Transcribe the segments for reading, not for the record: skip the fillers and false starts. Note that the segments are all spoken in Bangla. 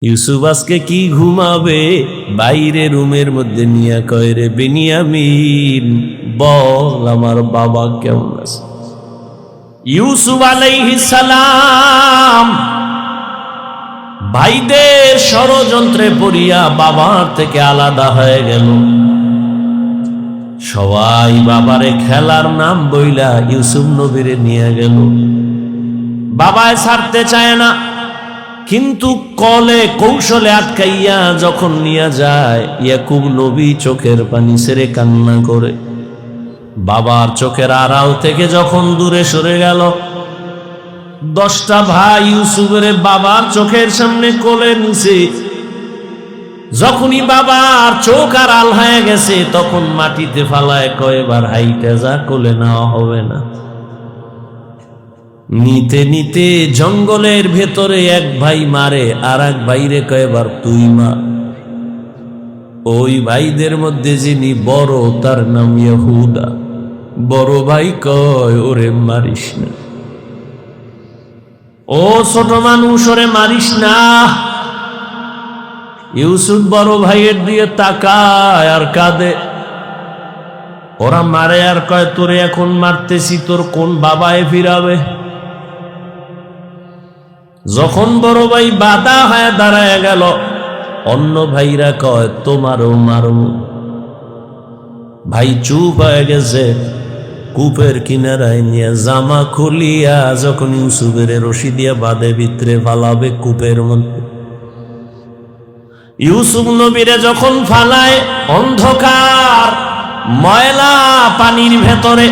ইউসুফ আজকে কি ঘুমাবে, বাইরে রুমের মধ্যে নিয়ে কয়, রে বিনিয়ামিন বল আমার বাবা কেমন আছে। ইউসুফ আলাইহিস সালাম ভাইদের ষড়যন্ত্রে পড়িয়া বাবার থেকে আলাদা হয়ে গেল। সবাই বাবারে খেলার নাম বইলা ইউসুফ নবীরে নিয়ে গেল। বাবায় ছাড়তে চায় না, কিন্তু কলে কৌশলে আটকাইয়া যখন নিয়ে যায়, ইয়াকুব নবী চোখের পানি ছেড়ে কান্না করে। বাবার চোখের আড়াল থেকে যখন দূরে সরে গেল, 10টা ভাই ইউসুফের বাবার চোখের সামনে কোলে নিছে। যখনই বাবার চোখ আড়াল হয়ে গেছে, তখন মাটিতে ফালায় কয়েবার হাইটা যা, কোলে নেওয়া হবে না। নিতে নিতে জঙ্গলের ভেতরে এক ভাই মারে, আর এক ভাইরে কয়েবার তুই মা। ওই ভাইদের মধ্যে যিনি বড়, তার নাম ইহুদা। বড় ভাই কয়, ওরে মারিস না, ও ছোট মানুষ, ওরে মারিস না। ইউসুফ বড় ভাইয়ের দিয়ে তাকায় আর কাঁদে। ওরা মারে আর কয়, তোরে এখন মারতেছি, তোর কোন বাবায় ফিরাবে। যখন বড় ভাই বাধা হয়ে দাঁড়ায় গেল, অন্য ভাইরা কয়, তোমারও মারো। ভাই চুপ হয়ে গেছে। কূপের কিনারায় নিয়ে জামা খুলিয়া যখন ইউসুফের রশি দিয়া বাঁধে ভিতরে ফালাবে কূপের মধ্যে, ইউসুফ নবীরে যখন ফালায় অন্ধকার ময়লা পানির ভেতরে,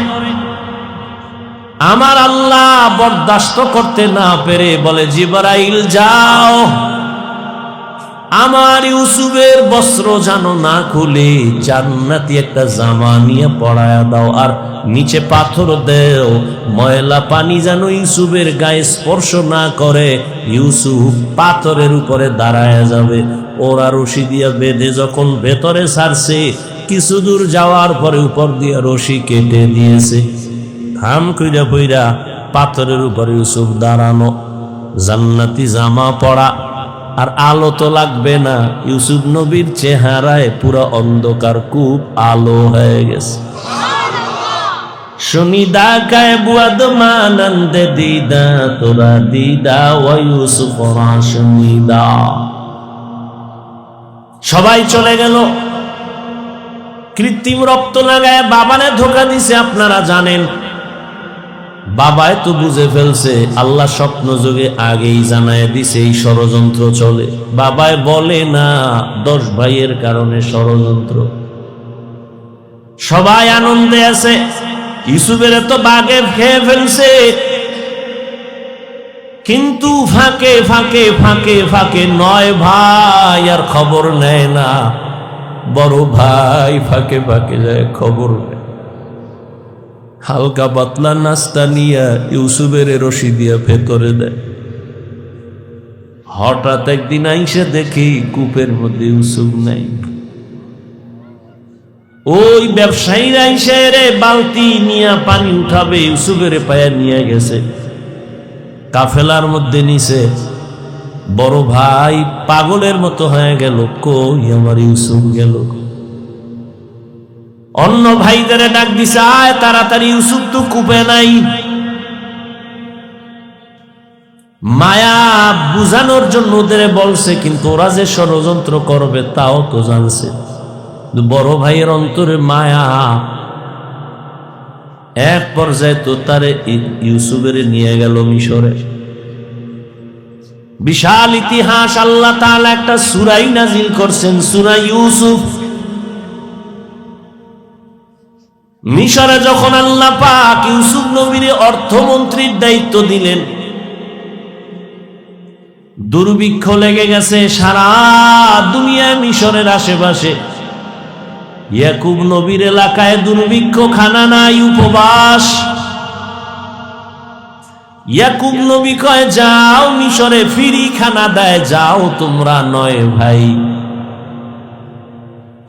আমার আল্লাহ বরদাস্ত করতে না পেরে বলে, জিবরাইল যাও, আমার ইউসুফের বস্ত্র যেন না খুলে জান্নাতি একটা জামা নিয়ে পরায়া দাও, আর নিচে পাথর দেও, ময়লা পানি যেন ইউসুফের গায়ে স্পর্শ না করে। ইউসুফ পাথরের উপরে দাঁড়ায় যাবে। ওরা রশি দিয়া বেঁধে যখন ভেতরে ছাড়ছে, কিছু দূর যাওয়ার পরে উপর দিয়া রশি কেটে দিয়েছে। থাম কইরা পইরা পাথরের উপরে ইউসুফ দাঁড়ানো, জান্নাতি জামা পরা, আর আলো তো লাগবে না। ইউসুফ নবীর চেহারায় পুরো অন্ধকার, কূপ আলো হয়ে গেছে। শুনিদা কায় বুয়াদ মানন্দে দিদা, তোরা দিদা ওয়া ইউসুফ শুনিদা। সবাই চলে গেল। কৃত্রিম রক্ত লাগায় বাবানে ধোকা দিছে, আপনারা জানেন। বাবায় তো বুঝে ফেলছে, আল্লাহ স্বপ্ন যোগে আগেই জানায় দিছে এই ষড়যন্ত্র চলে। বাবায় বলে না 10 ভাইয়ের কারণে ষড়যন্ত্র। সবাই আনন্দে আছে। ইউসুফের তো বাগে খেয়ে ফেলছে, কিন্তু ফাঁকে ফাঁকে ফাঁকে ফাঁকে 9 ভাই আর খবর নেয় না। বড় ভাই ফাঁকে ফাঁকে যায়, খবর নেয়। হালকা পাতলা নাস্তা নিয়ে ইউসুফের রশি দিয়া ভেতরে দেয়। হঠাৎ একদিন আইসে দেখি কূপের মধ্যে ইউসুফ নাই। ওই ব্যবসায়ীরা আইসে রে বালতি নিয়ে পানি উঠাবে, ইউসুফের পায়া নিয়ে গেছে, কাফেলার মধ্যে নিছে। বড় ভাই পাগলের মতো হয়ে গেল, কই আমার ইউসুফ গেল। অন্য ভাইদের ডাক দিছে, আয় তাড়াতাড়ি, ইউসুফ তো কূপে নাই। মায়া বুঝানোর জন্য ওদের বলছে, কিন্তু ওরা যে ষড়যন্ত্র করবে তাও তো জানছে। বড় ভাইয়ের অন্তরে মায়া। এক পর্যায়ে তো তারে ইউসুফের নিয়ে গেল মিশরে। বিশাল ইতিহাস। আল্লাহ তাআলা একটা সূরাই নাজিল করছেন, সূরা ইউসুফ। মিশরে যখন আল্লাহ পাক ইউসুফ নবীর অর্থমন্ত্রীর দায়িত্ব দিলেন, দুর্ভিক্ষ লেগে গেছে সারা দুনিয়ায়। মিশরের আশেপাশে ইয়াকুব নবীর এলাকায় দুর্ভিক্ষ, খানা নাই, উপবাস। ইয়াকুব নবী কয়, যাও মিশরে, ফ্রি খানা দেয়, যাও তোমরা 9 ভাই,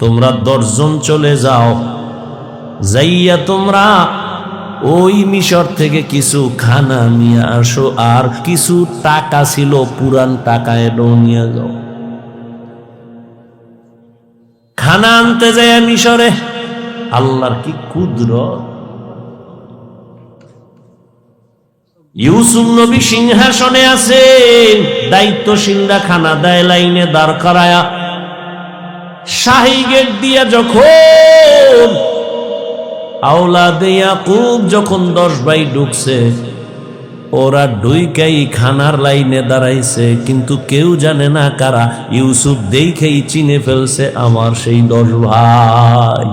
তোমরা 10 জন চলে যাও, যাইয়া তোমরা ওই মিশর থেকে কিছু খানা নিয়ে আসো, আর কিছু টাকা ছিল পুরান টাকা এলো নিয়ে যাও। খানা আনতে যায় মিশরে। আল্লাহর কি কুদরত! ইউসুফ নবী সিংহাসনে আছেন, দায়িত্বশীলরা খানা দেয় লাইনে দাঁড় করায়া। শাহী গেট দিয়া যখন আওলাদে ইয়াকুব যখন 10 ভাই ঢুকছে, ওরা ঢুইকাই খানার লাইনে দাঁড়াইছে, কিন্তু কেউ জানে না কারা। ইউসুফ দেখেই চিনে ফেলছে আমার সেই 10 ভাই।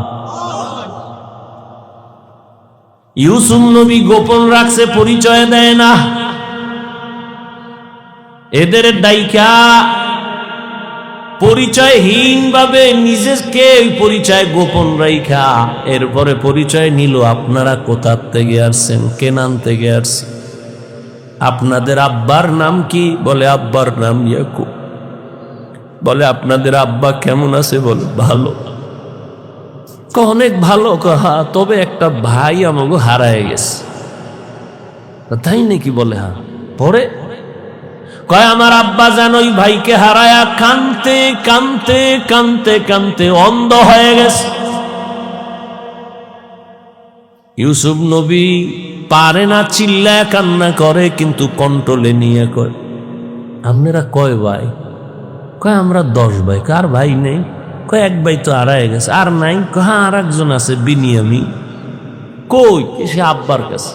ইউসুফ নবী গোপন রাখছে, পরিচয় দেয় না। এদের ডাইকা পরিচয়হীন ভাবে নিজেকে পরিচয় গোপন রাইখা এরপরে পরিচয় নিল। আপনারা কোথা থেকে আসছেন? কেনান থেকে আসছেন। আপনাদের আব্বার নাম কি? বলে আব্বার নাম ইয়াকুব। বলে আপনাদের আব্বা কেমন আছে? বলে ভালো। অনেক ভালো। হা, তবে একটা ভাই আমাকে হারায় গেছে। তাই নাকি? বলে হ্যাঁ। পরে কয় আমার আব্বা যেন ওই ভাইকে হারায়া কানতে কানতে কানতে কানতে অন্ধ হয়ে গেছে। ইউসুফ নবী পারে না, চিল্লায় কান্না করে, কিন্তু কন্ট্রোলে নিয়ে কয় আপনারা কয় ভাই? কয় আমরা 10 ভাই। কার ভাই নেই? কয় এক ভাই তো হারায় গেছে। আর নাই? হ্যাঁ আর একজন আছে, বিনিয়ামিন। কই? সে আব্বার কাছে।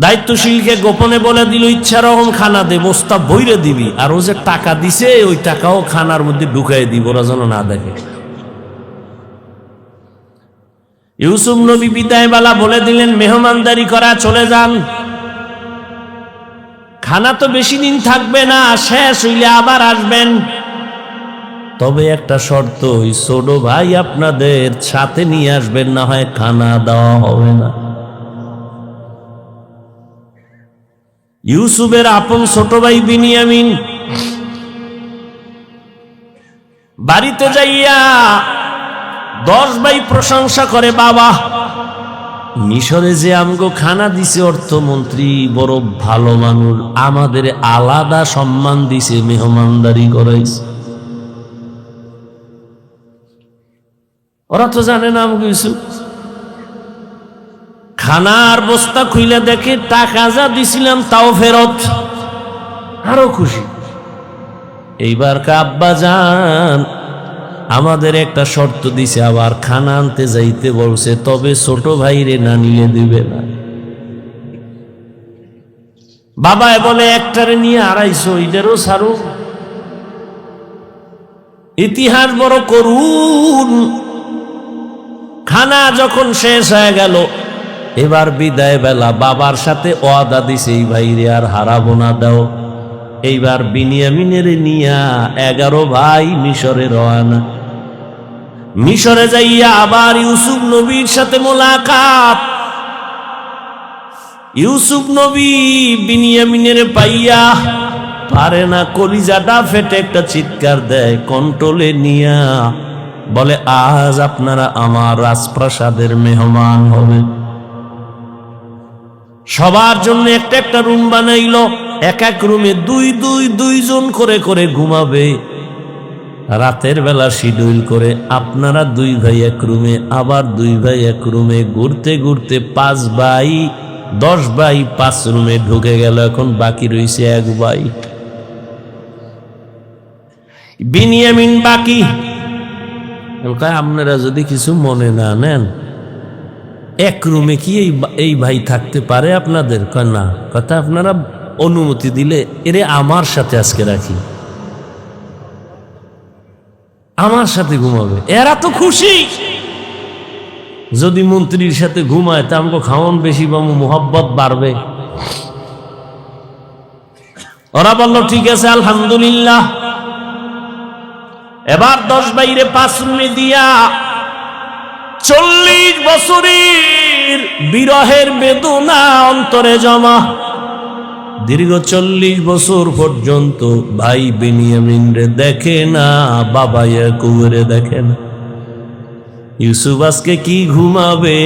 দায়িত্বশীলকে গোপনে বলে দিল ইচ্ছা রকম খানা দে, বস্তা বইরে দিবি, আর ও যে টাকা দিছে ওই টাকাও খানার মধ্যে ঢুকাই দিব, ওরা যেন না দেখে। ইউসুফ নবী বিদায় বেলা বলে দিলেন মেহমানদারি করা, চলে যান। খানা তো বেশি দিন থাকবে না, শেষ হইলে আবার আসবেন। তবে একটা শর্ত, ওই ছোট ভাই আপনাদের সাথে নিয়ে আসবেন, না হয় খানা দেওয়া হবে না। ইউসুফের আপন ছোট ভাই বিনিয়ামিন বাড়িতে যাইয়া 10 ভাই প্রশংসা করে, বাবা মিশরে যে আমগো খানা দিছে অর্থমন্ত্রী বড় ভালো মানুষ, আমাদের আলাদা সম্মান দিছে, মেহমানদারি করাইছে। ওরা তো জানে না আমগো ইউসুফ। খানার বস্তা খুইলে দেখে টাকা যা দিছিলাম তাও ফেরত, আরো খুশি। এইবার আব্বা জান আমাদের একটা শর্ত দিছে, আবার খানা আনতে যাইতে বলছে, তবে ছোট ভাইরে না নিয়ে দিবে না। বাবা বলে একটারে নিয়ে 250, এটারও সারু। ইতিহাস বড় করুন। খানা যখন শেষ হয়ে গেল, এবার বিদায় বেলা বাবার সাথে ওয়াদা দিছে এই ভাইরে আর হারাবো না, দাও। এইবার বিনিয়ামিনের নিয়া 11 ভাই মিশরে রওনা। মিশরে যাইয়া আবার ইউসুফ নবীর সাথে মোলাকাত। ইউসুফ নবী বিনিয়ামিনের পাইয়া পারে না, কলিজাটা ফেটে একটা চিৎকার দেয়, কন্ট্রোলে নিয়া বলে আজ আপনারা আমার রাজপ্রাসাদের মেহমান হবে। সবার জন্য একটা একটা রুম বানাইলো, এক এক রুমে 2 জন করে করে ঘুমাবে। রাতের বেলা শিডিউল করে আপনারা 2 ভাই এক রুমে, আবার 2 ভাই এক রুমে, ঘুরতে ঘুরতে 5 ভাই 10 ভাই 5 রুমে ঢুকে গেল। এখন বাকি রয়েছে 1 ভাই বিনিয়ামিন বাকি। আপনারা যদি কিছু মনে না নেন, এক রুমে কি এই ভাই থাকতে পারে আপনাদের? কয় না। কথা আপনারা অনুমতি দিলে এরে আমার সাথে আজকে রাখি, আমার সাথে ঘুমাবে। এরা তো খুশি। যদি মন্ত্রীর সাথে ঘুমায় তা আমাকে খাওয়ান বেশি পাবো, মোহাব্বত বাড়বে। ওরা বলল ঠিক আছে আলহামদুলিল্লাহ। এবার 10 ভাইরে 5 রুমে দিয়া 40 বছরের বিরহের বেদনা অন্তরে জমা। দীর্ঘ 40 বছর পর্যন্ত ভাই বিনিয়ামিন রে দেখে না, বাবা ইয়াকুবরে দেখে না। ইউসুফ আজকে কি ঘুমাবে?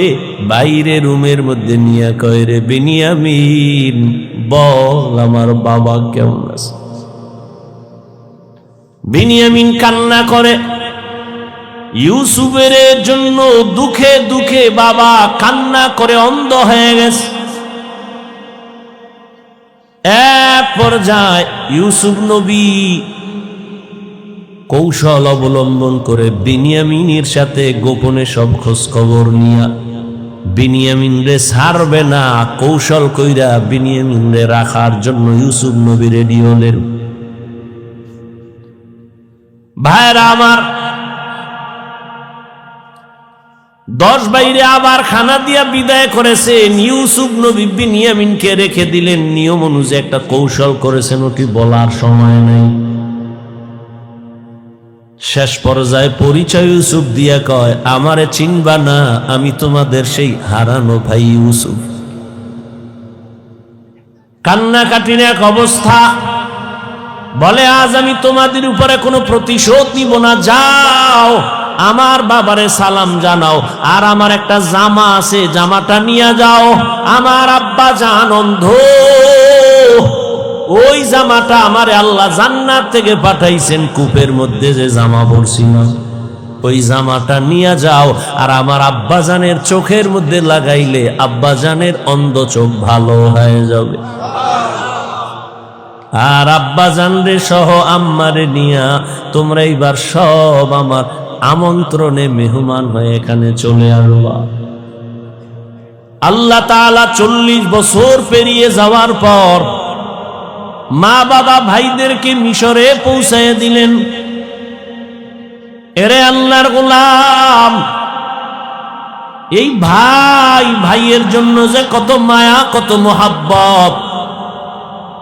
বাইরে রুমের মধ্যে নিয়ে কয়, রে বিনিয়ামিন বল আমার বাবা কেমন আছে? বিনিয়ামিন কান্না করে, ইউসুফের জন্য দুঃখে দুঃখে বাবা কান্না করে অন্ধ হয়ে গেছে। এক পর্যায়ে ইউসুফ নবী কৌশল অবলম্বন করে বিনিয়ামিনের সাথে গোপনে সব খোঁজ খবর নিয়া বিনিয়ামিন রে ছাড়বে না, কৌশল কইরা বিনিয়ামিন রে রাখার জন্য ইউসুফ নবী রেডি হলেন। ভাইরা আমার, 10 বাইরে আবার খানা দিয়া বিদায় করেছেন। ইউসুফ নবী বিনিয়ামিনকে রেখে দিলেন। নিয়ম অনুযায়ী একটা কৌশল করেছেন, ওটি বলার সময় নেই। শেষ পর্যায়ে পরিচয় ইউসুফ দিয়া কয়, আমারে চিনবা না, আমি তোমাদের সেই হারানো ভাই ইউসুফ। কান্নাকাটির এক অবস্থা, বলে আজ আমি তোমাদের উপরে কোনো প্রতিশোধ নিব না, যাও আমার বাবারে সালাম জানাও, আর আমার একটা জামা আছে, জামাটা নিয়ে যাও। আমার আব্বা জান অন্ধ, ওই জামাটা আমারে আল্লাহ জান্নাত থেকে পাঠাইছেন, কূপের মধ্যে যে জামা পরছিল ওই জামাটা নিয়ে যাও, আর আমার আব্বাজানের চোখের মধ্যে লাগাইলে আব্বাজানের অন্ধ চোখ ভালো হয়ে যাবে। আর আব্বাজান রে সহ আম্মারে নিয়া তোমরা এইবার সব আমার আমন্ত্রণে মেহমান হয়ে এখানে চলে আসবা। আল্লাহ তাআলা 40 বছর পেরিয়ে যাওয়ার পর মা বাবা ভাইদেরকে মিশরে পৌঁছায় দিলেন। এরে আল্লাহর গোলাম, এই ভাই ভাইয়ের জন্য যে কত মায়া, কত মোহাব্বত,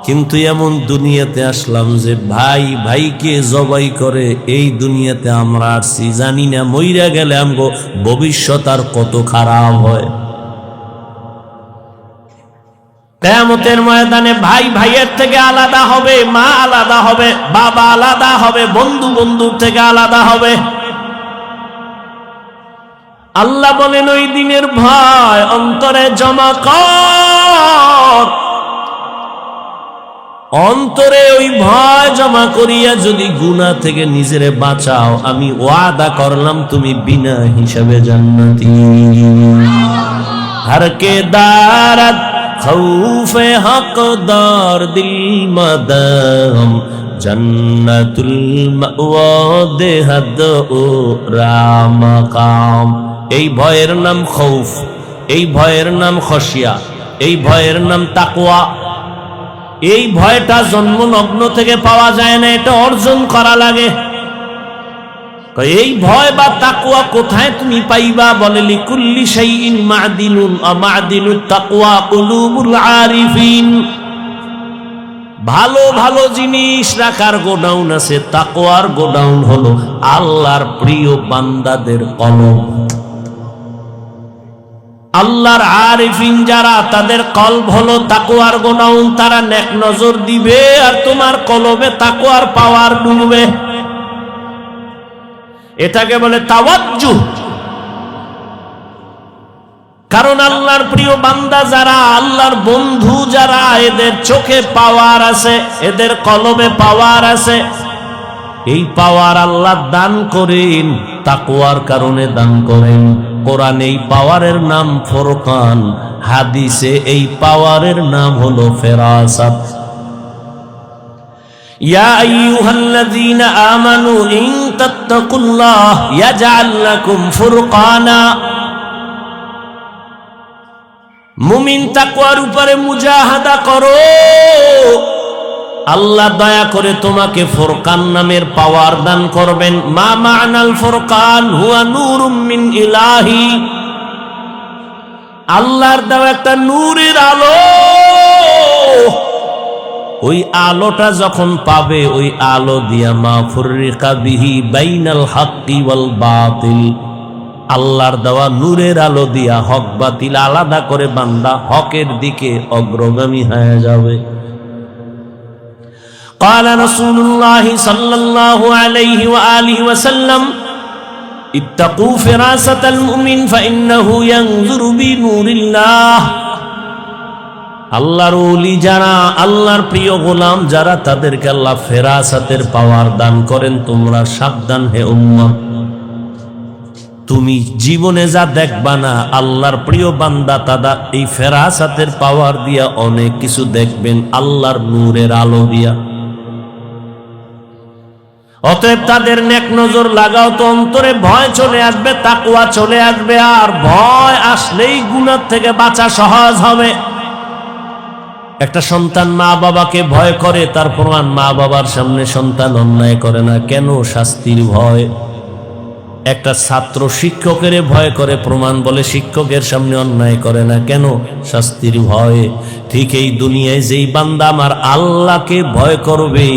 কিন্তু এমন দুনিয়াতে আসলাম যে ভাই ভাইকে জবাই করে এই দুনিয়াতে আমরা আসছি। জানি না মইরা গেলে আমগো ভবিষ্যৎ আর কত খারাপ হয়। কিয়ামতের ময়দানে ভাই ভাইয়ের থেকে আলাদা হবে, মা আলাদা হবে, বাবা আলাদা হবে, বন্ধু বন্ধুর থেকে আলাদা হবে। আল্লাহ বলেন ওই দিনের ভয় অন্তরে জমা কর, অন্তরে ওই ভয় জমা করিয়া যদি গুনাহ থেকে নিজেরে বাঁচাও, আমি ওয়াদা করলাম তুমি বিনা হিসাবে জান্নাতি। हर के दारत खौफे हकदार दिल मदम जन्नतुल मावा देहद ও রামাকাম। এই ভয়ের নাম খৌফ, এই ভয়ের নাম খশিয়া, এই ভয়ের নাম তাকওয়া। এই ভয়টা জন্মলগ্ন থেকে পাওয়া যায় না, এটা অর্জন করা লাগে। এই ভয় বা তাকওয়া কোথায় তুমি পাইবা? বলে লিকুল্লি শাইইন মা'দিনুন ওয়া মা'দিনুত তাকওয়া কুলুবুল আরিফিন। ভালো ভালো জিনিস রাখার গোডাউন আছে, তাকওয়ার গোডাউন হলো আল্লাহর প্রিয় বান্দাদের কলব। আল্লাহর আরিফিন যারা, তাদের কলব হলো তাকওয়ার গোডাউন। তারা নেক নজর দিবে আর তোমার কলবে তাকওয়ার পাওয়ার ডুববে। এটাকে বলে তাওয়াজ্জুহ। কারণ আল্লাহর প্রিয় বান্দা যারা, আল্লাহর বন্ধু যারা, এদের চোখে পাওয়ার আছে, এদের কলবে পাওয়ার আছে। এই পাওয়ার আল্লাহ দান করেন, তাকওয়ার কারণে দান করেন। কোরআনে এই পাওয়ারের নাম ফুরকান, হাদিসে এই পাওয়ারের নাম হলো ফেরাসাত। ইয়া আইয়ুহাল্লাযীনা আমানু ইন তাত্তাকুল্লাহ ইয়াজআল লাকুম ফুরকানা। মুমিন তাকওয়ার উপরে মুজাহাদা করো, আল্লাহ দয়া করে তোমাকে ফুরকান নামের পাওয়ার দান করবেন। মা মা'নাল ফুরকান হুয়া নূরুম মিন ইলাহি। আল্লাহর দেওয়া একটা নূরের আলো। ওই আলোটা যখন পাবে, ওই আলো দিয়া মা ফুররিকা বিহি বাইনাল হাক্কি ওয়াল বাতিল। আল্লাহর দেওয়া নূরের আলো দিয়া হক বাতিল আলাদা করে বান্দা হকের দিকে অগ্রগামী হয়ে যাবে। قال رسول الله صلى الله عليه وآله وسلم اتقوا فراسة المؤمن فإنه ينظر بنور الله। আল্লাহর ওলি যারা, আল্লাহর প্রিয় গোলাম যারা, তাদেরকে আল্লাহ ফেরাসাতের পাওয়ার দান করেন। তোমরা সাবধান হে উম্মত, তুমি জীবনে যা দেখবা না, আল্লাহর প্রিয় বান্দা তারা এই ফেরাসাতের পাওয়ার দিয়া অনেক কিছু দেখবেন, আল্লাহর নূরের আলো দিয়া। অতএব তাদের নেক নজর লাগাও তো অন্তরে ভয় চলে আসবে, তাকওয়া চলে আসবে। আর ভয় আসলেই গুনাহ থেকে বাঁচা সহজ হবে। একটা সন্তান মা বাবাকে ভয় করে, তার প্রমাণ মা বাবার সামনে সন্তান অন্যায় করে না, কেন? শাস্তির ভয়। একটা ছাত্র শিক্ষকের ভয় করে, প্রমাণ বলে শিক্ষকের সামনে অন্যায় করে না, কেন? শাস্তির ভয়ে। ঠিক এই দুনিয়ায় যেই বান্দা আমার আল্লাহকে ভয় করবে,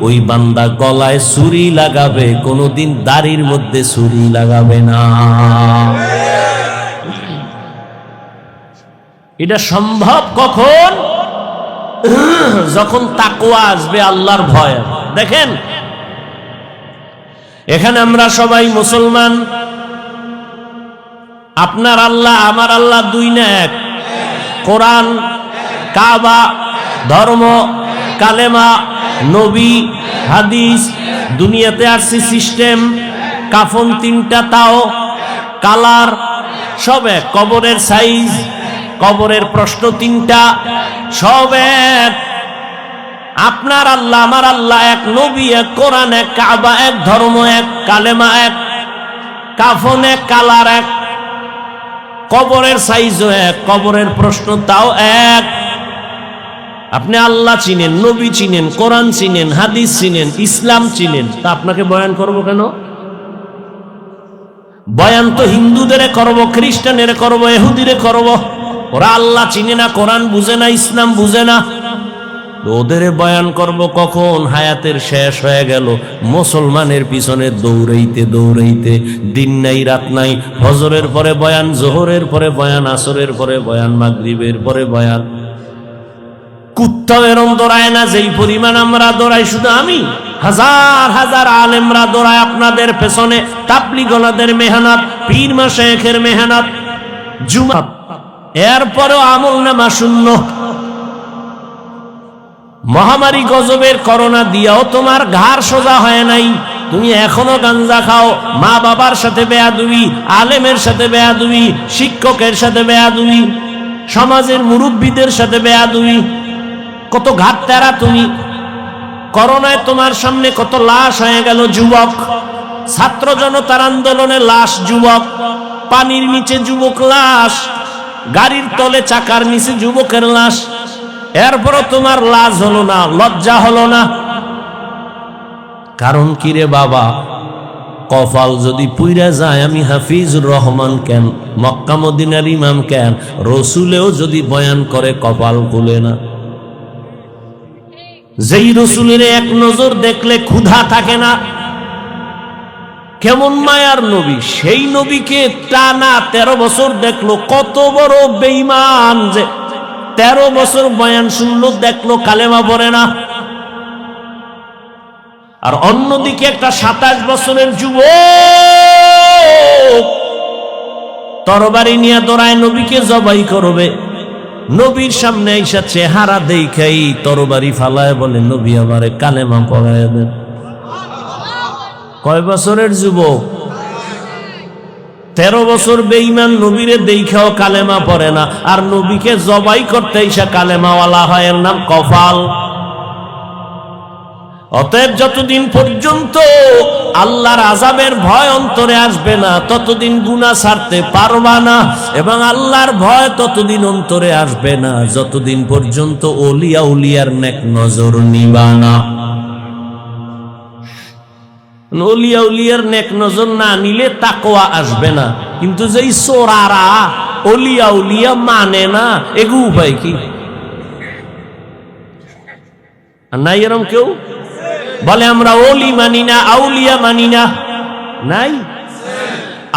ওই বান্দা গলায় ছুরি লাগাবে, কোনোদিন দাড়ির মধ্যে ছুরি লাগাবে না। এটা সম্ভব কখন? যখন তাকওয়া আসবে, আল্লাহর ভয়। দেখেন, এখানে আমরা সবাই মুসলমান। আপনার আল্লাহ আমার আল্লাহ দুই না এক? কোরআন, কাবা, ধর্ম, কালেমা, নবী, হাদিস, দুনিয়াতে আসছে সিস্টেম, কাফন তিনটা, তাও কালার, সব এক। কবরের সাইজ, কবরের প্রশ্ন তিনটা, সব এক। আপনার আল্লাহ আমার আল্লাহ এক, নবী এক, কোরআন এক, কাবা এক, ধর্ম এক, কালেমা এক, কাফন এক, কালার এক, কবরের সাইজও এক, কবরের প্রশ্ন তাও এক। আপনি আল্লাহ চিনেন, নবী চিনেন, কোরআন চিনেন, হাদিস চিনেন, ইসলাম চিনেন, তা আপনাকে বয়ান করব কেন? বয়ান তো হিন্দুদের করব, খ্রিস্টানের করব, ইহুদিরে করব। ওরা আল্লাহ চিনে না, কোরআন বুঝে না, ইসলাম বুঝে না, ওদের বয়ান করব কখন? হায়াতের শেষ হয়ে গেল, মুসলমানের পিছনে দৌড়াইতে দৌড়াইতে, দিন নাই রাত নাই। ফজরের পরে বয়ান, জোহরের পরে বয়ান, আসরের পরে বয়ান, মাগরিবের পরে বয়ান। কুত্তাও এরম দৌড়ায় না যেই পরিমাণ আমরা দৌড়াই। শুধু আমি, হাজার হাজার আলেমরা দৌড়ায় আপনাদের পেছনে। তাবলীগলাদের মেহনত, পীর মাশায়েখের মেহনত, জুমা, এরপরেও আমল নামা শূন্য। মহামারী গজবের করোনা দিয়াও তোমার ঘাড় সোজা হয় নাই, তুমি এখনো গাঞ্জা খাও। মা বাবার সাথে বেয়াদবি, আলেমের সাথে বেয়াদবি, শিক্ষকের সাথে বেয়াদবি, সমাজের মুরব্বীদের সাথে বেয়াদবি। কত ঘাট তেরা তুমি। করোনায় তোমার সামনে কত লাশ হয়ে গেল যুবক। ছাত্র জনতার আন্দোলনে লাশ যুবক, পানির নিচে যুবক লাশ, গাড়ির তলে চাকার নিচে যুবকের লাশ। এরপরও তোমার লাজ হলো না, লজ্জা হলো না। কারণ কি রে বাবা? কপাল যদি পুইরা যায়, আমি হাফিজুর রহমান কেন, মক্কা মদিনার ইমাম কেন, রসুলেও যদি বয়ান করে কপাল খুলে না। যেই রসুলের এক নজর দেখলে ক্ষুধা থাকে না, কেমন মায়ার নবী, সেই নবীকে টানা 13 বছর দেখলো। কত বড় বেঈমান যে 13 বছর বয়ান শুনলো, দেখলো কালেমা পড়ে না। আর অন্যদিকে একটা 27 বছরের যুবক তরবারি নিয়ে দৌড়ায়, নবীকে জবাই করবে। নবীর সামনে আইসা চেহারা দেখাই তরবারি ফালায় বলে, নবী আমারে কালেমা পড়ায় দেন। কয় বছরের যুবক? 13 বছর বেঈমান, নবীরে দেখাও কালেমা পড়ে না, আর নবীকে জবাই করতে আইসা কালেমাওয়ালা হয়, এর নাম কপাল। অতএব যতদিন পর্যন্ত আল্লাহর আযাবের ভয় অন্তরে আসবে না, ততদিন গুনাহ ছাড়তে পারবা না। এবং আল্লাহর ভয় ততদিন অন্তরে আসবে না যতদিন পর্যন্ত ওলিয়া উলিয়ার নেক নজর নিবা না। ওলিয়া উলিয়ার নেক নজর না নিলে তাকওয়া আসবে না। কিন্তু যেই চোরারা ওলিয়া উলিয়া মানে না, এগু উপায় কি? নাই এরম কেউ বলে আমরা ওলি মানি না, আউলিয়া মানি না? নাই?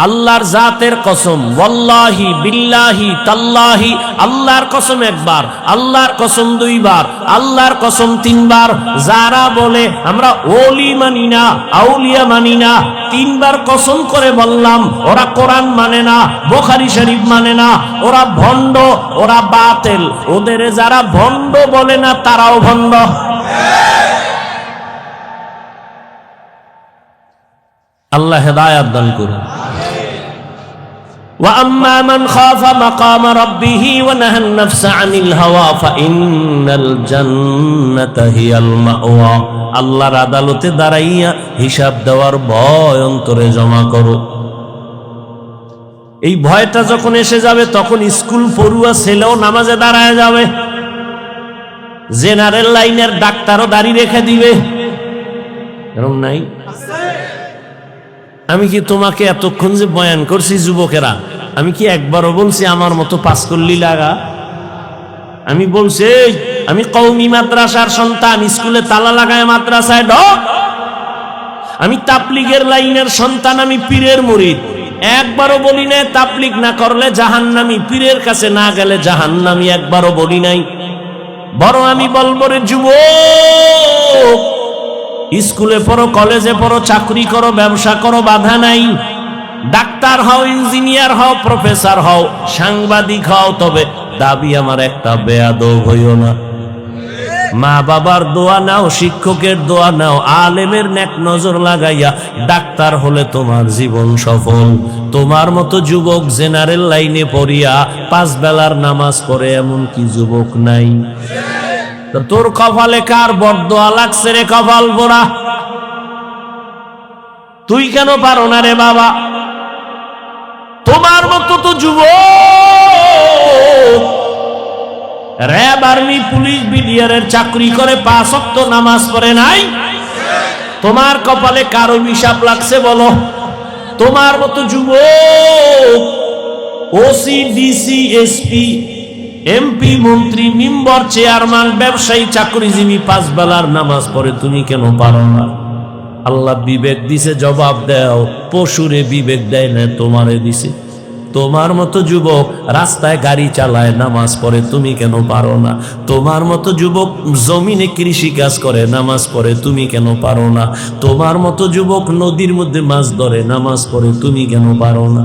আল্লাহর জাতের কসম, ওয়াল্লাহি বিল্লাহি তাল্লাহি, আল্লাহর কসম একবার, আল্লাহর কসম দুইবার, আল্লাহর কসম তিনবার। যারা বলে আমরা ওলি মানি না, আউলিয়া মানি না, তিনবার কসম করে বললাম, ওরা কোরআন মানে না, বুখারী শরীফ মানে না, ওরা ভণ্ড, ওরা বাতিল। ওদের যারা ভণ্ড বলে না তারাও ভণ্ড। আল্লাহ হেদায়েত দান করুন। وَأَمَّا مَنْ خَافَ مَقَامَ رَبِّهِ وَنَهَى النَّفْسَ عَنِ الْهَوَى فَإِنَّ الْجَنَّةَ هِيَ الْمَأْوَى। আল্লাহর আদালতে দাঁড়াইয়া হিসাব দেওয়ার ভয় অন্তরে জমা করো। এই ভয়টা যখন এসে যাবে তখন স্কুল পড়ুয়া ছেলেও নামাজে দাঁড়ায় যাবে, জেনারেল লাইনের ডাক্তারও দাড়ি রেখে দিবে। এরকম নাই? আমি কি তোমাকে এতক্ষণ যে বয়ান করছি যুবকেরা, আমি কি একবারও বলছি আমার মতো পাস করলি লাগা? আমি বলছি আমি কওমি মাদ্রাসার সন্তান, স্কুলে তালা লাগায় মাদ্রাসায় ঢোক। আমি তাবলীগের লাইনের সন্তান, আমি পীরের মুরিদ। একবারও বলি নাই তাবলীগ না করলে জাহান্নামী, পীরের কাছে না গেলে জাহান্নামী, একবারও বলি নাই। বরং আমি বলবো রে যুবক, স্কুলে পড়ো, কলেজে পড়ো, চাকরি করো, ব্যবসা করো, বাধা নাই। ডাক্তার হও, ইঞ্জিনিয়ার হও, প্রফেসর হও, সাংবাদিক হও, তবে দাবি আমার একটা, বেয়াদব হইও না। মা বাবার দোয়া নাও, শিক্ষকের দোয়া নাও, আলেমের নেক নজর লাগাইয়া ডাক্তার হলে তোমার জীবন সফল। তোমার মতো যুবক জেনারেল লাইনে পড়িয়া 5 বেলার নামাজ পড়ে এমন কি যুবক নাই? তোর কপালে কার বরদোয়া লাগছে রে কপাল পোড়া? তুই কেন পারো না রে বাবা? তোমার মতো তো যুবক র‍্যাব, আর্মি, পুলিশ, বিডিআরের চাকরি করে 5 ওয়াক্ত নামাজ পড়ে নাই। তোমার কপালে কার অভিশাপ লাগছে বলো? তোমার মতো যুবক ওসি, ডিসি, এসপি, এমপি, মন্ত্রী, মেম্বার, চেয়ারম্যান, ব্যবসায়ী, চাকরিজীবী 5 বেলার নামাজ পড়ে, তুমি কেন পারো না? আল্লাহ বিবেক দিছে, জবাব দাও। পশুরে বিবেক দেয় না, তোমারে দিছে। তোমার মতো যুবক রাস্তায় গাড়ি চালায়, নামাজ পড়ে, তুমি কেন পারো না? তোমার মতো যুবক জমিনে কৃষি কাজ করে, নামাজ পড়ে, তুমি কেন পারো না? তোমার মতো যুবক নদীর মধ্যে মাছ ধরে, নামাজ পড়ে, তুমি কেন পারো না?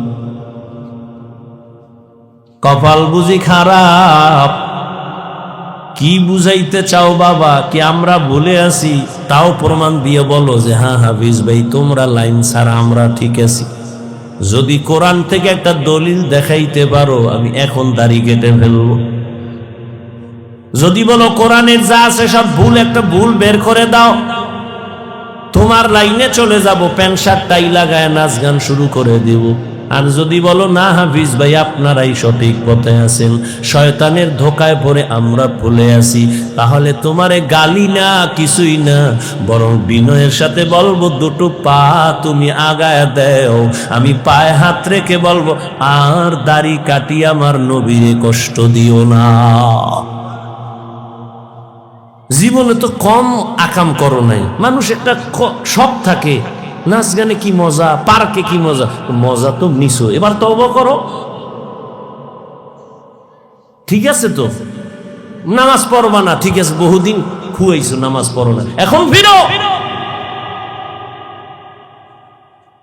কপাল বুঝি খারাপ? কি বুঝাইতে চাও বাবা? কি আমরা ভুলে আছি? তাও প্রমাণ দিয়ে বলো যে হ্যাঁ হাফিজ ভাই, তোমরা লাইন ছাড়া আমরা ঠিক আছি। যদি কোরআন থেকে একটা দলিল দেখাইতে পারো, আমি এখন দাড়ি কেটে ফেলবো। যদি বলো কোরআনের যা আছে সব ভুল, একটা ভুল বের করে দাও, তোমার লাইনে চলে যাব, প্যান্ট শার্ট টাই লাগায় নাচ গান শুরু করে দেব। আর যদি বলো না হাফিজ ভাই আপনারাই সঠিক পথে আছেন, শয়তানের ধোকায় পড়ে আমরা ভুলে আছি, তাহলে তোমারে গালি না, কিছুই না, বরং বিনয়ের সাথে বলবো দুটো পা তুমি আগায় দেও। আমি পায়ে হাত রেখে বলবো, আর দাড়ি কাটি আমার নবীরে কষ্ট দিও না। জীবনে তো কম আকাম করো নাই। মানুষ একটা শখ থাকে, নাচ গানে কি মজা, পার্কে কি মজা, মজা তো নিছো, এবার তওবা করো। ঠিক আছে তো, নামাজ পড়বা না, ঠিক আছে, বহুদিন খুয়াইছো, নামাজ পড়ো না, এখন ফিরো।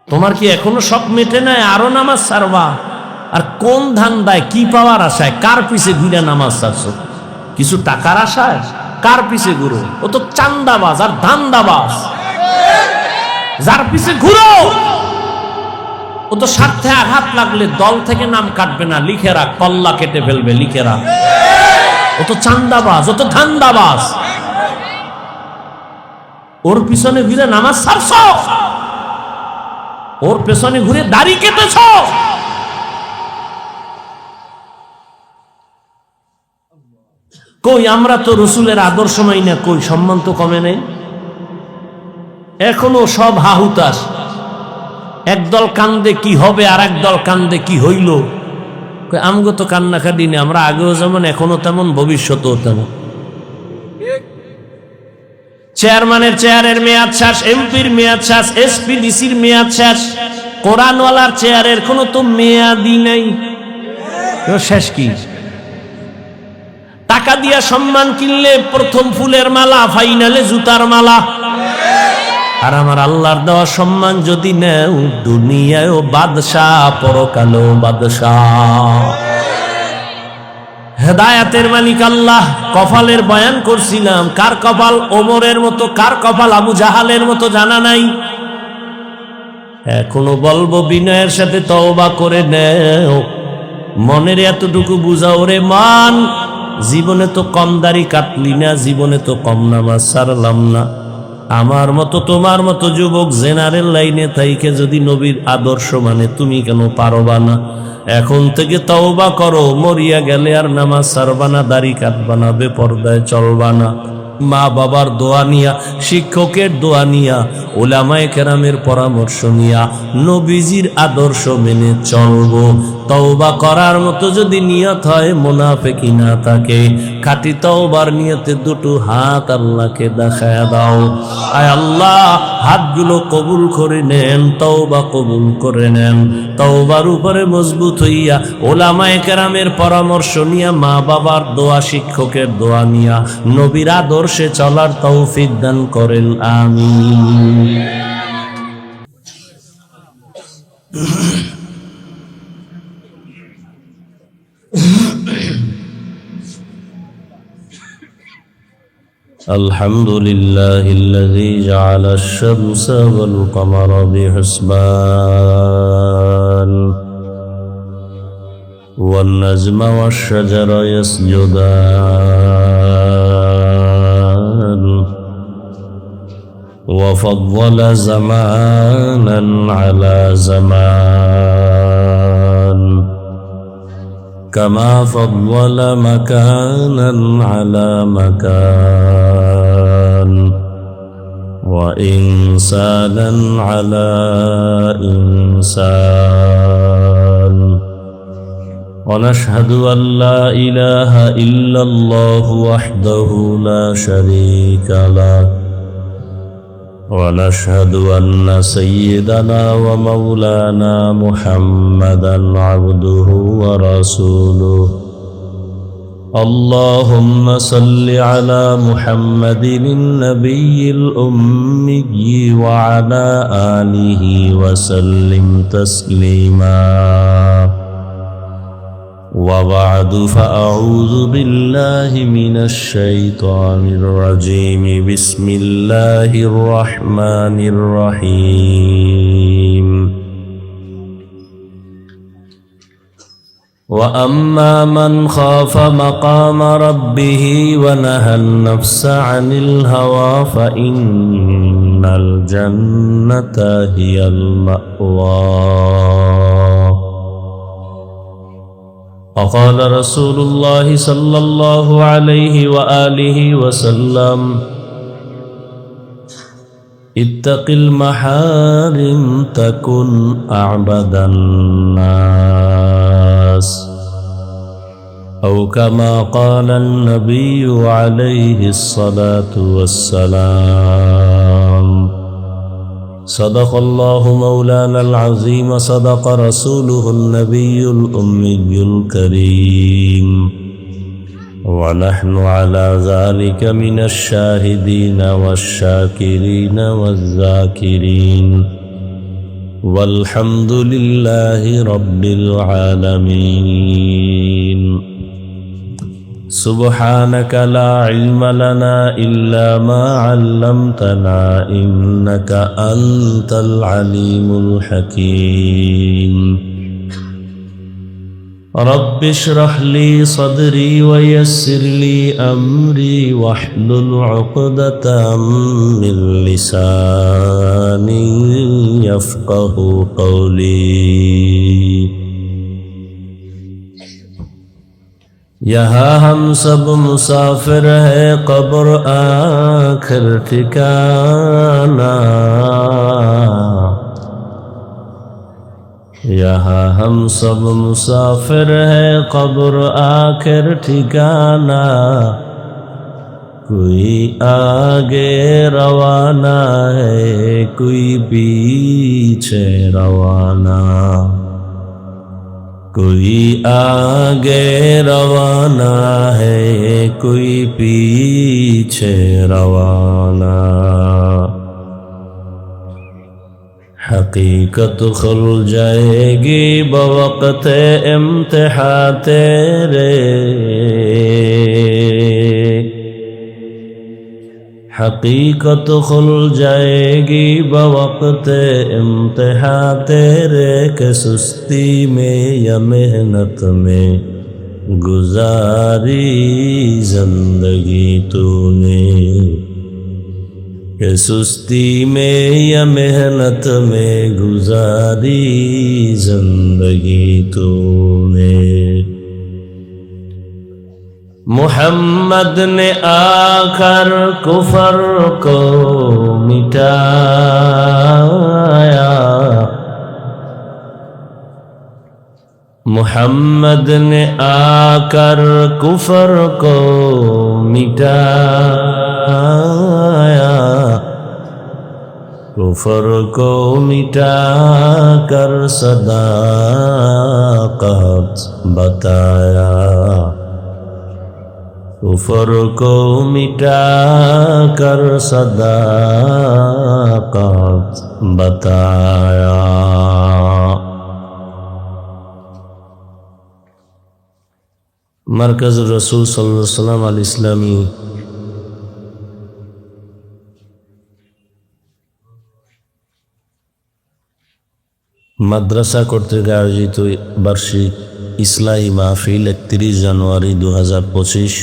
তোমার কি এখনো শখ মেটে নাই? আরো নামাজ ছাড়বা? আর কোন ধান্দায়, কি পাওয়ার আশায়, কার পিছে ঘুরে নামাজ ছাড়ছো? কিছু টাকার আশায়? কার পিছে ঘুরো? ও তো চান্দাবাজ আর ধান্দাবাজ। যার পিছে ঘুরো ও তো স্বার্থে আঘাত লাগলে দল থেকে নাম কাটবে না, লিখে রাখ, কল্লা কেটে ফেলবে, লিখে রাখ। ও তো চান্দাবাজ, ও তো ধান্দাবাজ। ওর পিছনে ঘুরে নামাজ ছাড়ছ, ওর পেছনে ঘুরে দাড়ি কেটেছ। কই আমরা তো রসুলের আদর্শ মাই না, কই সম্মান তো কমে নেই। এখনো সব হাহুতাস, একদল কান্দে কি হবে আর একদল কান্দে কি হইল। আমগো তো কান্নাকাটি নেই, আমরা আগেও যেমন এখনো তেমন, ভবিষ্যতেও তেমন। চেয়ারম্যানের চেয়ারের মেয়াদ শেষ, এমপির মেয়াদ শেষ, এসপি ডিসির মেয়াদ শেষ, কোরআনওয়ালার চেয়ারের কোনো তো মেয়াদি নেই, শেষ কি? টাকা দিয়া সম্মান কিনলে প্রথম ফুলের মালা, ফাইনালে জুতার মালা। আর আমার আল্লাহর দেওয়া সম্মান যদি নেও, দুনিয়ায়ও বাদশাহ, পরকালেও বাদশাহ। হেদায়াতের মালিক আল্লাহ। কপালের বয়ান করছিলাম, কার কপাল ওমরের মতো, কার কপাল আবু জাহালের মতো জানা নাই। এখনো বলবো বিনয়ের সাথে তওবা করে নেও, মনের এতটুকু বুঝাও রে মান, জীবনে তো কম দাড়ি কাটলি না, জীবনে তো কম নামাজ ছাড়লাম না। আমার মতো তোমার মতো যুবক জেনারেল লাইনে থাইকে যদি নবীর আদর্শ মানে, তুমি কেন পারবা না? এখন থেকে তওবা করো, মরিয়া গেলে আর নামাজ ছাড়বা না, দাড়ি কাটবা না, বেপরদায় চলবা না। মা বাবার দোয়া নিয়া, শিক্ষকের দোয়া নিয়া, উলামায়ে কেরামের পরামর্শ নিয়া নবীজির আদর্শ মেনে চলবো। তওবা করার মতো যদি নিয়ত হয়, মুনাফিকি না থাকে, খাঁটি তওবার নিয়তে দুটো হাত আল্লাহকে দেখায়া দাও। আয় আল্লাহ, হাতগুলো কবুল করে নেন, তওবা কবুল করে নেন। তওবার উপরে মজবুত হইয়া, উলামায়ে কেরামের পরামর্শ নিয়া, মা বাবার দোয়া, শিক্ষকের দোয়া নিয়া নবীর আদর্শে চলার তৌফিক দান করেন, আমিন। الحمد لله الذي جعل الشمس والقمر بحسبان والنجم والشجر يسجدان وفضل زمانا على زمان كما فضل مكانا على مكان وإنسانا على إنسان ونشهد أن لا إله إلا الله وحده لا شريك له ونشهد أن سيدنا ومولانا محمدا عبده ورسوله اللهم صل على محمد النبي الأمي وعلى آله وسلم تسليما وبعد فأعوذ بالله من الشيطان الرجيم بسم الله الرحمن الرحيم وأما من خاف مقام ربه ونهى النفس عن الهوى فإن الجنة هي المأوى وقال رسول الله صلى الله عليه وآله وسلم اتق المحارم تكن أعبد الناس أو كما قال النبي عليه الصلاة والسلام صدق الله مولانا العظيم صدق رسوله النبي الأمي الكريم ونحن على ذلك من الشاهدين والشاكرين والذاكرين والحمد لله رب العالمين سبحانك لا علم لنا إلا ما علمتنا إنك أنت العليم الحكيم رب اشرح لي صدري ويسر لي أمري واحلل عقدة من لساني يفقه قولي यहाँ हम सब मुसाफिर है कब्र आखिर ठिकाना यहाँ हम सब मुसाफिर है कब्र आखिर ठिकाना कोई आगे रवाना है कोई पीछे रवाना कोई आगे रवाना है कोई पीछे रवाना हकीकत खुल जाएगी बवक़्त इम्तिहान तेरे हकीकत खुल जाएगी बवक़्त इम्तिहान तेरे के सुस्ती में या मेहनत में गुजारी जिंदगी तूने कि सुस्ती में या मेहनत में गुजारी जिंदगी तूने मुहम्मद ने आकर कुफर को मिटाया मुहम्मद ने आकर कुफर को मिटाया कुफर को मिटा कर सदाकत बताया कुफर को मिटा कर सदाकत बताया मरकज़ रसूल सल्लल्लाहु अलैहि वसल्लम अल इस्लामी মাদ্রাসা কর্তৃক আয়োজিত বার্ষিক ইসলাহি মাহফিল 31 জানুয়ারি 2025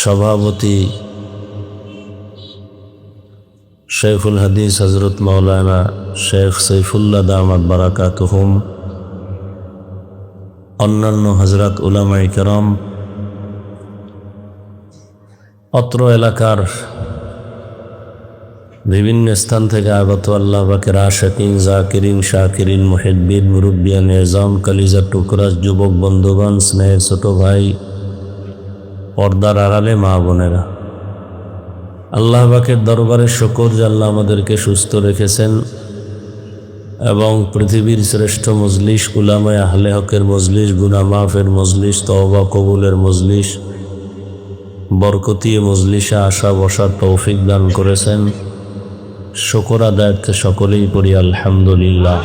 সভাপতি শেখুল হাদিস হযরত মাওলানা শেখ সাইফুল্লাহ দামাত বারাকাতুহুম অন্যান্য হযরত উলামায়ে কেরাম অত্র এলাকার বিভিন্ন স্থান থেকে আগত আল্লাহ পাকের আশিকিন জাকিরিন শাকিরিন মুহিব্বিন মুরব্বিয়ান নিজাম কলিজা টুকরা যুবক বন্ধুগণ স্নেহের ছোট ভাই পর্দার আড়ালে মা বোনেরা আল্লাহ পাকের দরবারে শুকর যে আল্লাহ আমাদেরকে সুস্থ রেখেছেন এবং পৃথিবীর শ্রেষ্ঠ মজলিস উলামায়ে আহলে হকের মজলিস গুনাহ মাফের মজলিস তওবা কবুলের মজলিস বরকতীয় মজলিসে আসা বসার তৌফিক দান করেছেন শুকর আদায়ার্থে সকলেই পড়ি আলহামদুলিল্লাহ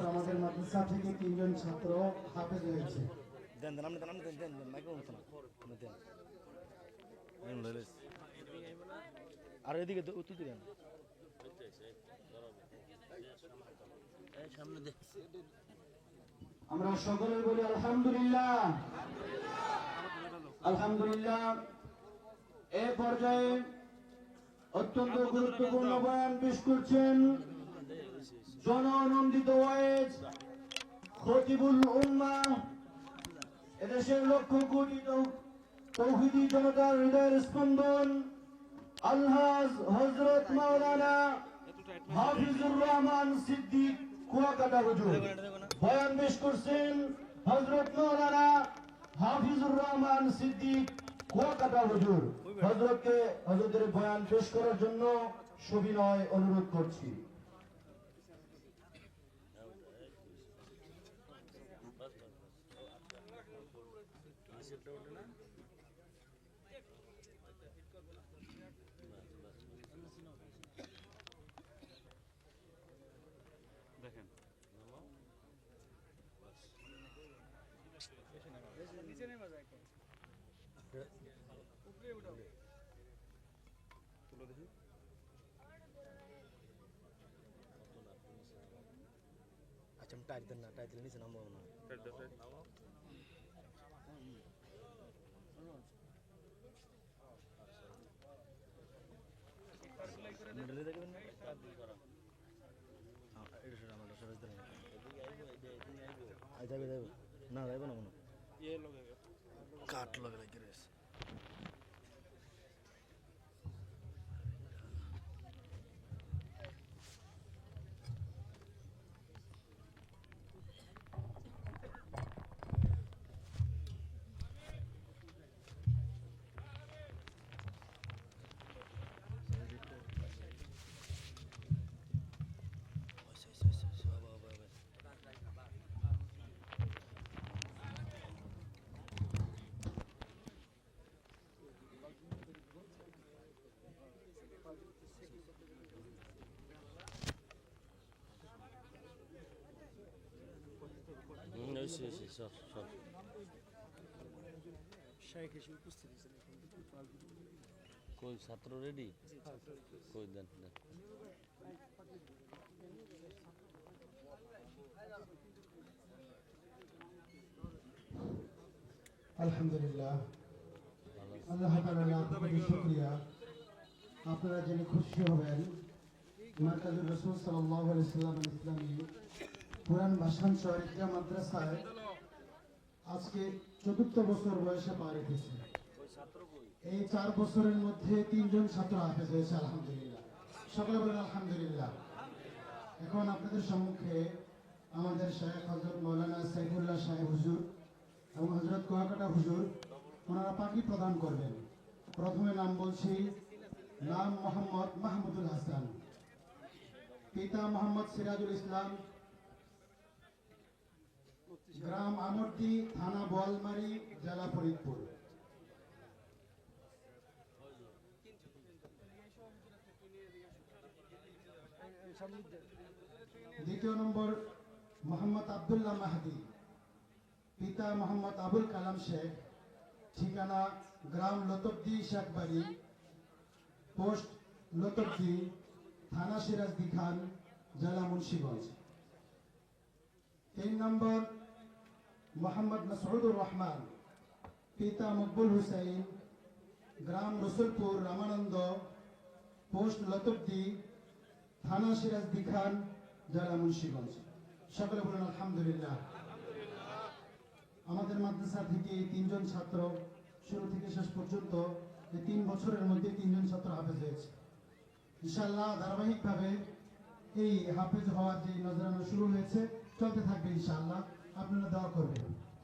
আমাদের মাদ্রাসা থেকে 3 জন ছাত্র হাফেজ হয়েছে আর এদিকে উত্তর দিবেন আমরা সকলে বলি আলহামদুলিল্লাহ আলহামদুলিল্লাহ এই পর্যায়ে অত্যন্ত গুরুত্বপূর্ণ বয়ান পেশ করছেন জননন্দিত ওয়াইজ খতিবুল উম্মাহ এদেশের লক্ষ কোটি তৌহিদি জনতার হৃদয়ের স্পন্দন আলহাজ হযরত মাওলানা হাফিজুর রহমান সিদ্দিক কুয়াকাটা হুজুর বয়ান পেশ করছেন হযরত মাওলানা হাফিজুর রহমান সিদ্দিক কুয়াকাটা হুজুর হযরতের বয়ান পেশ করার জন্য সবিনয় অনুরোধ করছি আচ্ছা টাইট দেন না টাইট দিলে নিচে নামবো না না যাইব না কোনো কাঠ লগে লাগে রয়েছে এসে সব সব কই ছাত্র রেডি কই দেন দেন আলহামদুলিল্লাহ, আল্লাহ তাআলার লাখ কোটি শুকরিয়া। আপনারা জেনে খুশি হবেন, মার্কাজুর রাসূল সাল্লাল্লাহু আলাইহি ওয়াসাল্লাম ইসলামী পুরান ভাষণ শহীদা মাদ্রাসায় আজকে ৪র্থ বছর বয়সে পা রেখেছে। এই ৪ বছরের মধ্যে ৩ জন ছাত্র হাফেজ হয়েছে, আলহামদুলিল্লাহ। সকলে বলেন আলহামদুলিল্লাহ। এখন আপনাদের সম্মুখে আমাদের শায়েখ হযরত মাওলানা সাইফুল্লাহ সাহেব হুজুর এবং হযরত কুয়াকাটা হুজুর ওনারা পাখি প্রদান করবেন। প্রথমে নাম বলছি, নাম মোহাম্মদ মাহমুদুল হাসান, পিতা মোহাম্মদ সিরাজুল ইসলাম, গ্রাম আমরদি, থানা বোয়ালমারী, জেলা ফরিদপুর। দ্বিতীয় নম্বর মোহাম্মদ আব্দুল্লাহ মাহদি, পিতা মোহাম্মদ আবুল কালাম শেখ, ঠিকানা গ্রাম লতবদি শেখবাড়ি, পোস্ট লতবদি, থানা সিরাজদি খান, জেলা মুন্সিগঞ্জ। 3 নম্বর মোহাম্মদ মাসউদুর রহমান, পিতা মকবুল হুসাইন, গ্রাম রসুলপুর রামানন্দ, পোস্ট লতবদি, থানা সিরাজদি খান, জেলা মুন্সিগঞ্জ। সকলে বলুন আলহামদুলিল্লাহ। আমাদের মাদ্রাসা থেকে 3 জন ছাত্র শুরু থেকে শেষ পর্যন্ত এই 3 বছরের মধ্যে 3 জন ছাত্র হাফেজ হয়েছে। ইনশাআল্লাহ ধারাবাহিকভাবে এই হাফেজ হওয়ার যে নজরানা শুরু হয়েছে চলতে থাকবে ইনশাআল্লাহ। আপনারা দোয়া করবেন।